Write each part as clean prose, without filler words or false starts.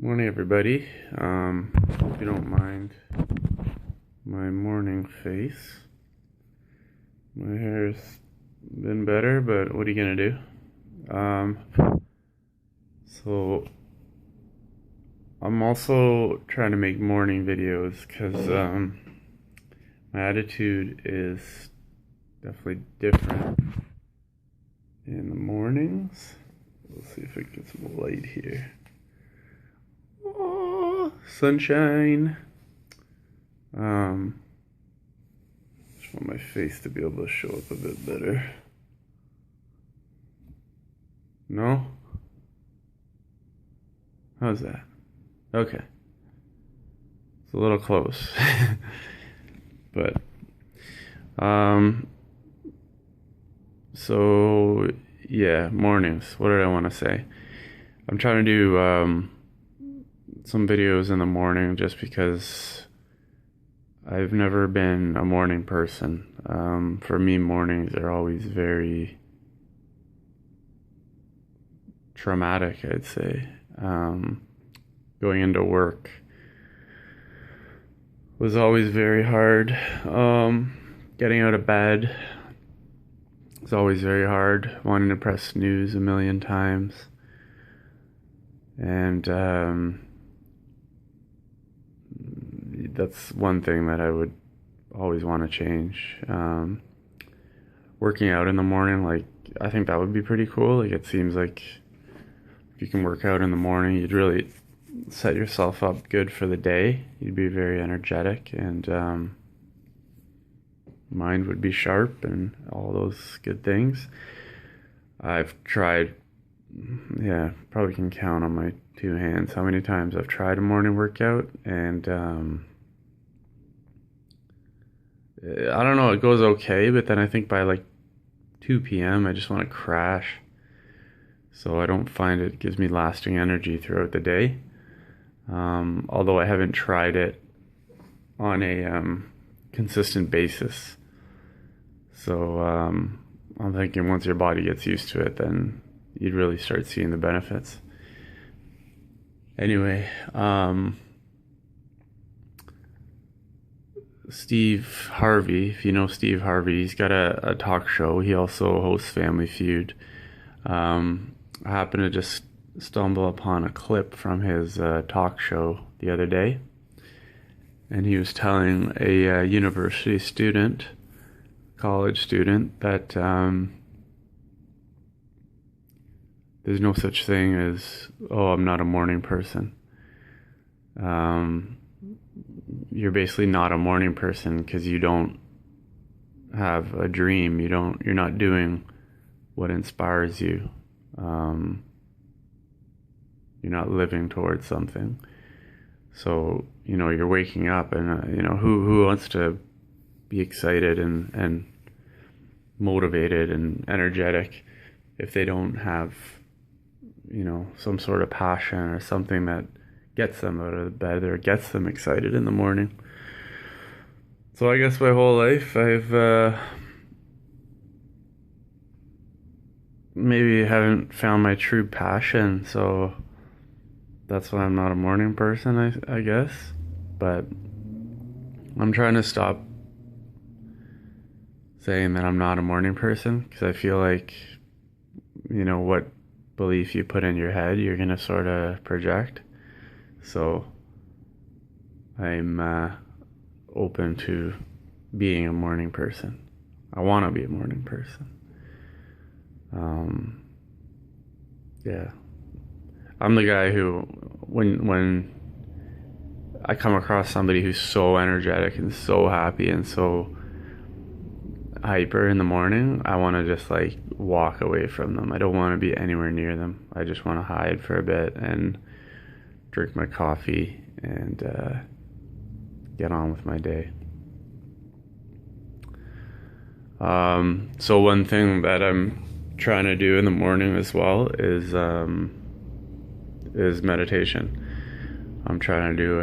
Morning, everybody. Hope you don't mind my morning face. My hair's been better, but what are you gonna do? So I'm also trying to make morning videos because my attitude is definitely different in the mornings. Let's see if I can get some light here. Oh, sunshine. Just want my face to be able to show up a bit better. No? How's that? Okay. It's a little close. But, so, yeah, mornings. What did I want to say? I'm trying to do, some videos in the morning just because I've never been a morning person. For me, mornings are always very traumatic, I'd say. Going into work was always very hard. Getting out of bed was always very hard. Wanting to press snooze a million times. And that's one thing that I would always want to change. Working out in the morning, like, I think that would be pretty cool. Like, it seems like if you can work out in the morning, you'd really set yourself up good for the day. You'd be very energetic, and mind would be sharp and all those good things. I've tried, probably can count on my two hands how many times I've tried a morning workout, and I don't know, it goes okay, but then I think by like 2 p.m. I just want to crash. So I don't find it gives me lasting energy throughout the day. Although I haven't tried it on a consistent basis. So I'm thinking once your body gets used to it, then you'd really start seeing the benefits. Anyway, Steve Harvey, if you know Steve Harvey, he's got a talk show. He also hosts Family Feud. I happened to just stumble upon a clip from his talk show the other day, and he was telling a university student, college student, that there's no such thing as, oh, I'm not a morning person. You're basically not a morning person because you don't have a dream. You're not doing what inspires you. You're not living towards something. So, you're waking up, and, who wants to be excited and motivated and energetic if they don't have, some sort of passion or something that gets them out of bed or gets them excited in the morning. So I guess my whole life I've maybe haven't found my true passion, so that's why I'm not a morning person, I guess. But I'm trying to stop saying that I'm not a morning person, because I feel like, what belief you put in your head, you're going to sort of project. So I'm open to being a morning person. I want to be a morning person. Yeah. I'm the guy who, when I come across somebody who's so energetic and so happy and so hyper in the morning, I want to just like walk away from them. I don't want to be anywhere near them. I just want to hide for a bit and drink my coffee and get on with my day. So one thing that I'm trying to do in the morning as well is meditation. I'm trying to do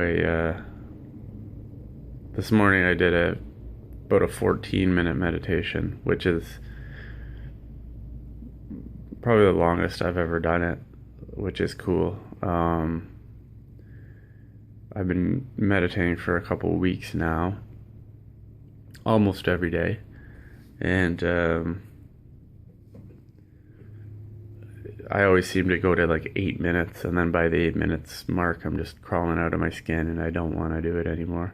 this morning I did about a 14-minute meditation, which is probably the longest I've ever done it, which is cool. I've been meditating for a couple of weeks now, almost every day. And I always seem to go to like 8 minutes, and then by the 8 minutes mark, I'm just crawling out of my skin, and I don't want to do it anymore.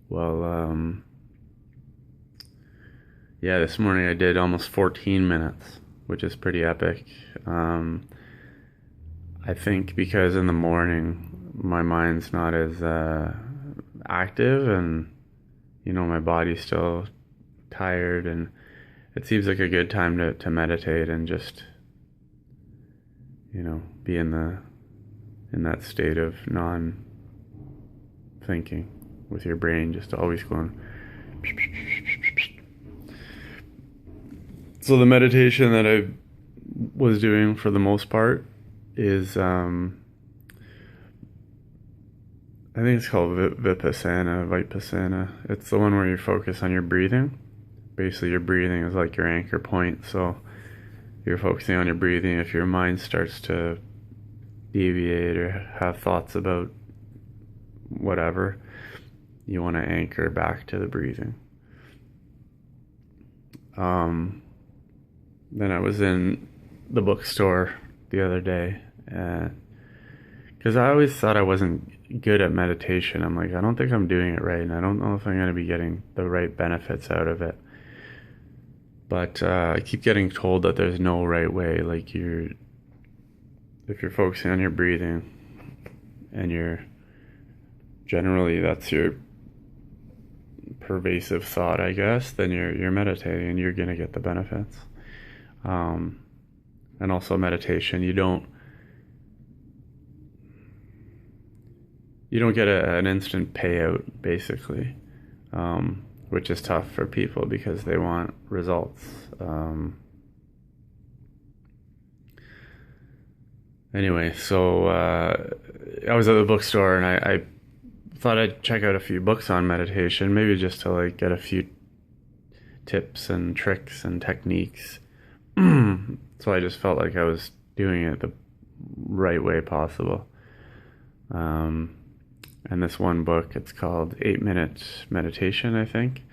Well, yeah, this morning I did almost 14 minutes, which is pretty epic. I think because in the morning my mind's not as active, and my body's still tired, and it seems like a good time to meditate and just be in that state of non-thinking, with your brain just always going. So the meditation that I was doing for the most part is I think it's called Vipassana. It's the one where you focus on your breathing. Basically, your breathing is like your anchor point. So you're focusing on your breathing. If your mind starts to deviate or have thoughts about whatever, you want to anchor back to the breathing. Then I was in the bookstore the other day, because I always thought I wasn't good at meditation. I'm like, I don't think I'm doing it right, and I don't know if I'm going to be getting the right benefits out of it. But I keep getting told that there's no right way. Like, if you're focusing on your breathing, and generally that's your pervasive thought, I guess, then you're meditating, and you're going to get the benefits. And also meditation, you don't get an instant payout, basically, which is tough for people because they want results. Anyway, so I was at the bookstore, and I thought I'd check out a few books on meditation, maybe just to like get a few tips and tricks and techniques. So I just felt like I was doing it the right way possible. And this one book, it's called 8-Minute Meditation, I think.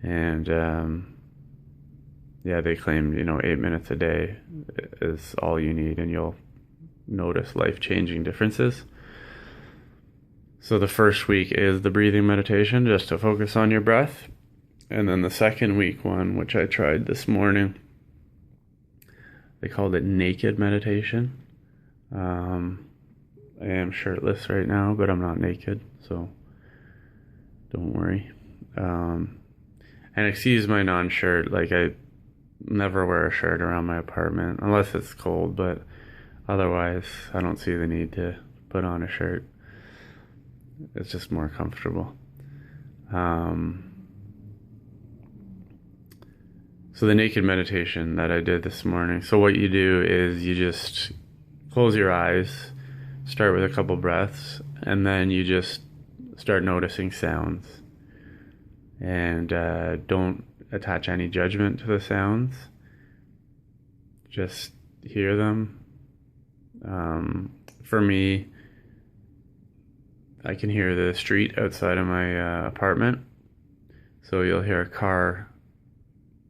And yeah, they claim 8 minutes a day is all you need, and you'll notice life-changing differences. So the first week is the breathing meditation, just to focus on your breath. And then the second week one, which I tried this morning, they called it naked meditation. I am shirtless right now, but I'm not naked, so don't worry. And excuse my non-shirt, like I never wear a shirt around my apartment, unless it's cold, but otherwise I don't see the need to put on a shirt. It's just more comfortable. So the naked meditation that I did this morning, so what you do is you just close your eyes, start with a couple breaths, and then you just start noticing sounds. And don't attach any judgment to the sounds. Just hear them. For me, I can hear the street outside of my apartment. So you'll hear a car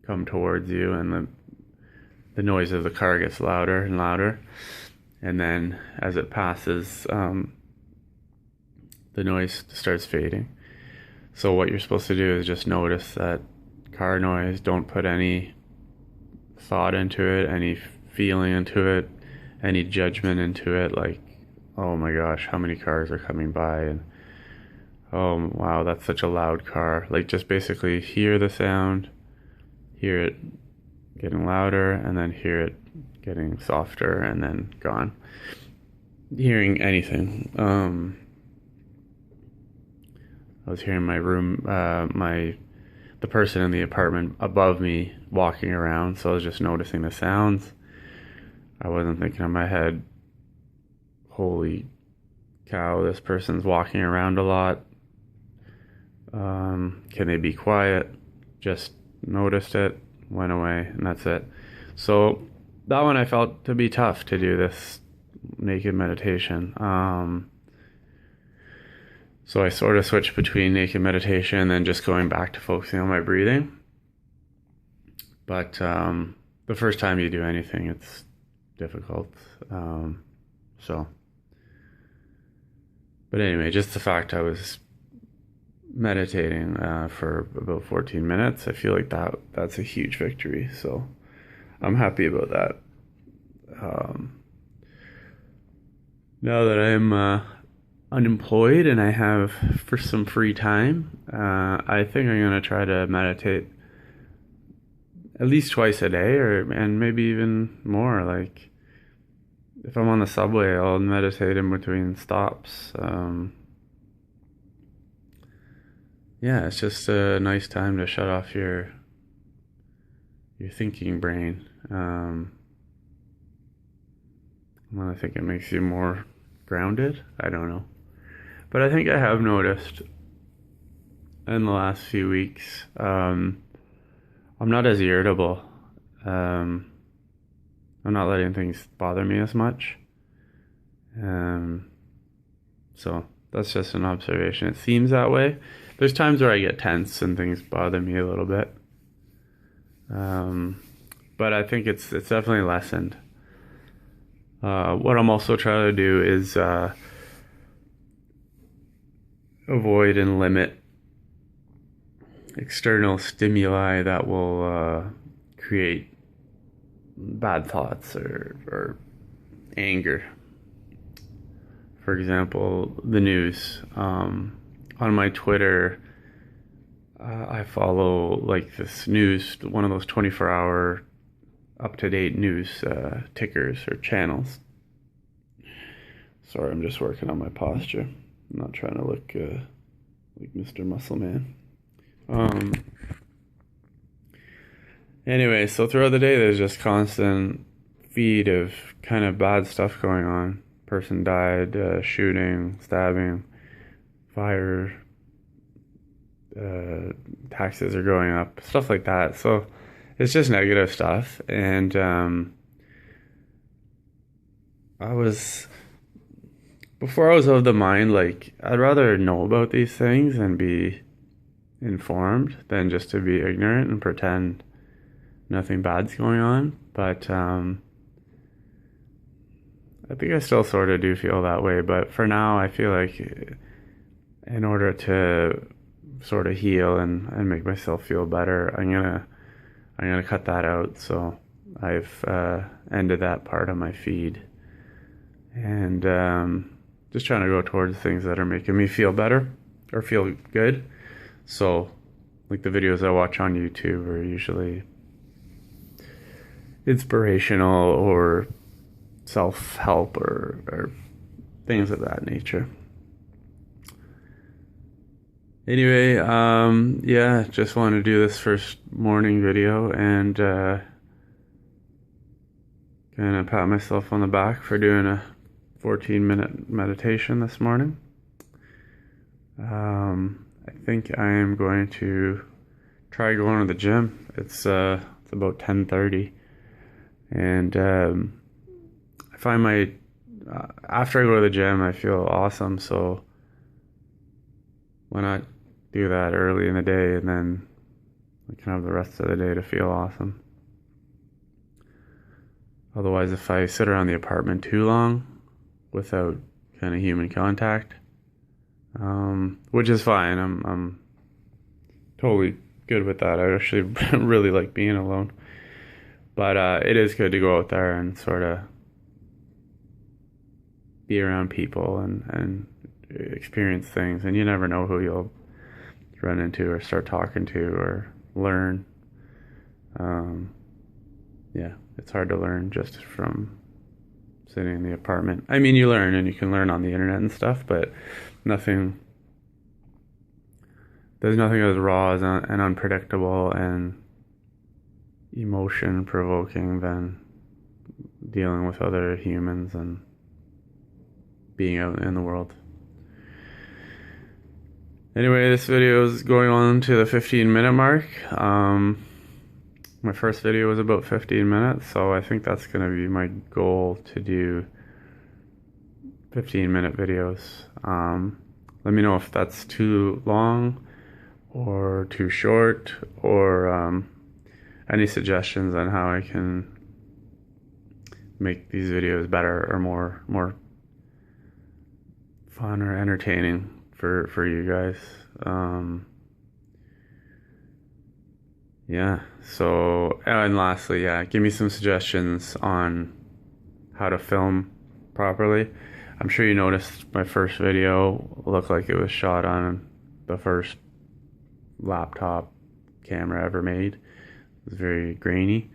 come towards you, and the noise of the car gets louder and louder. And then as it passes, the noise starts fading. So what you're supposed to do is just notice that car noise. Don't put any thought into it, any feeling into it, any judgment into it, like, oh my gosh, how many cars are coming by, and oh wow, that's such a loud car. Like, just basically hear the sound, hear it getting louder, and then hear it getting softer, and then gone. Hearing anything. I was hearing my room, the person in the apartment above me walking around, so I was just noticing the sounds. I wasn't thinking in my head, holy cow, this person's walking around a lot. Can they be quiet? Just noticed it, went away, and that's it. So that one I felt to be tough to do this naked meditation. So I sort of switched between naked meditation and then just going back to focusing on my breathing. But the first time you do anything, it's difficult. But anyway, just the fact I was meditating for about 14 minutes, I feel like that's a huge victory. So I'm happy about that. Now that I'm unemployed and I have for some free time, I think I'm gonna try to meditate at least twice a day, and maybe even more. Like if I'm on the subway, I'll meditate in between stops. Yeah, it's just a nice time to shut off your thinking brain. I think it makes you more grounded. I don't know. But I think I have noticed in the last few weeks, I'm not as irritable. I'm not letting things bother me as much. So that's just an observation. It seems that way. There's times where I get tense and things bother me a little bit. But I think it's definitely lessened. What I'm also trying to do is avoid and limit external stimuli that will create bad thoughts or anger. For example, the news. On my Twitter, I follow like the snooze, one of those 24-hour up-to-date news tickers or channels. Sorry, I'm just working on my posture. I'm not trying to look like Mr. Muscle Man. Anyway, so throughout the day, there's just constant feed of kind of bad stuff going on. Person died, shooting, stabbing, fire, taxes are going up, stuff like that. So it's just negative stuff. And before I was of the mind, like, I'd rather know about these things and be informed than just to be ignorant and pretend nothing bad's going on. But I think I still sort of do feel that way. But for now, I feel like in order to sort of heal and make myself feel better, I'm gonna cut that out. So I've ended that part of my feed, and just trying to go towards things that are making me feel better or feel good. So like the videos I watch on YouTube are usually inspirational or self-help or things of that nature. Anyway, yeah, just wanted to do this first morning video and kind of pat myself on the back for doing a 14-minute meditation this morning. I think I am going to try going to the gym. It's about 10:30, and I find after I go to the gym, I feel awesome. So why not do that early in the day, and then I can have the rest of the day to feel awesome. Otherwise, if I sit around the apartment too long without kind of human contact, which is fine, I'm totally good with that. I actually really like being alone, but it is good to go out there and sort of be around people and experience things, and you never know who you'll run into or start talking to or learn. Yeah, it's hard to learn just from sitting in the apartment. I mean, you learn, and you can learn on the internet and stuff, but there's nothing as raw and unpredictable and emotion provoking than dealing with other humans and being out in the world. Anyway, this video is going on to the 15-minute mark. My first video was about 15 minutes, so I think that's going to be my goal, to do 15-minute videos. Let me know if that's too long or too short, or any suggestions on how I can make these videos better or more fun or entertaining for you guys. Yeah, so, and lastly, yeah, give me some suggestions on how to film properly. I'm sure you noticed my first video looked like it was shot on the first laptop camera ever made. It was very grainy.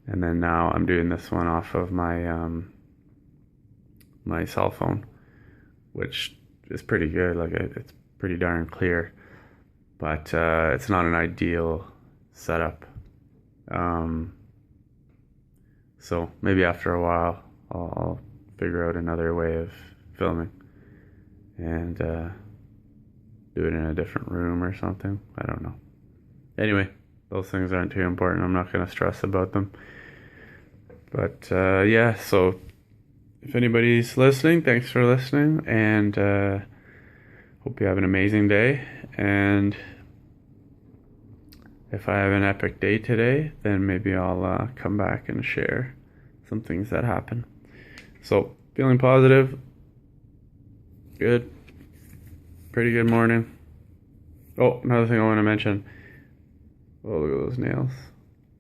And then now I'm doing this one off of my my cell phone, which is pretty good. Like, it's pretty darn clear, but it's not an ideal setup. So maybe after a while I'll figure out another way of filming and do it in a different room or something. I don't know. Anyway, those things aren't too important. I'm not going to stress about them. But yeah, so if anybody's listening, thanks for listening, and hope you have an amazing day. And if I have an epic day today, then maybe I'll come back and share some things that happen. So, feeling positive. Good. Pretty good morning. Oh, another thing I want to mention. Oh, look at those nails.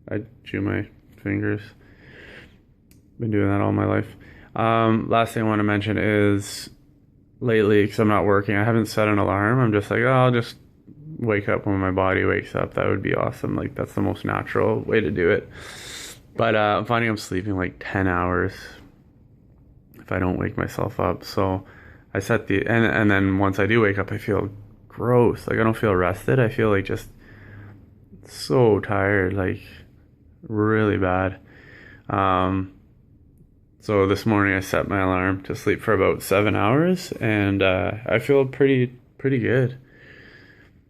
I chew my fingers. Been doing that all my life. Last thing I want to mention is, lately, because I'm not working, I haven't set an alarm. I'm just like, oh, I'll just wake up when my body wakes up. That would be awesome. Like, that's the most natural way to do it. But I'm finding I'm sleeping like 10 hours if I don't wake myself up. So I set the, and then once I do wake up, I feel gross. Like, I don't feel rested. I feel like just so tired, like really bad. So this morning I set my alarm to sleep for about 7 hours, and I feel pretty good.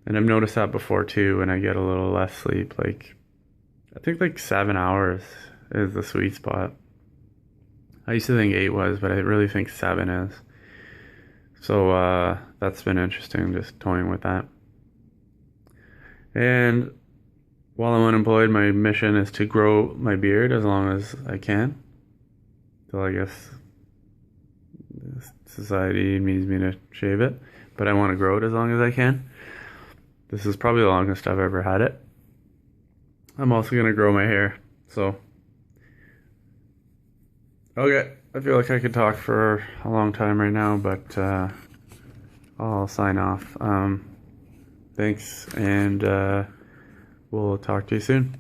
And I've noticed that before too, when I get a little less sleep. Like, I think like 7 hours is the sweet spot. I used to think 8 was, but I really think 7 is. So that's been interesting, just toying with that. And while I'm unemployed, my mission is to grow my beard as long as I can. So I guess society needs me to shave it, but I want to grow it as long as I can. This is probably the longest I've ever had it. I'm also going to grow my hair, so. Okay, I feel like I could talk for a long time right now, but I'll sign off. Thanks, and we'll talk to you soon.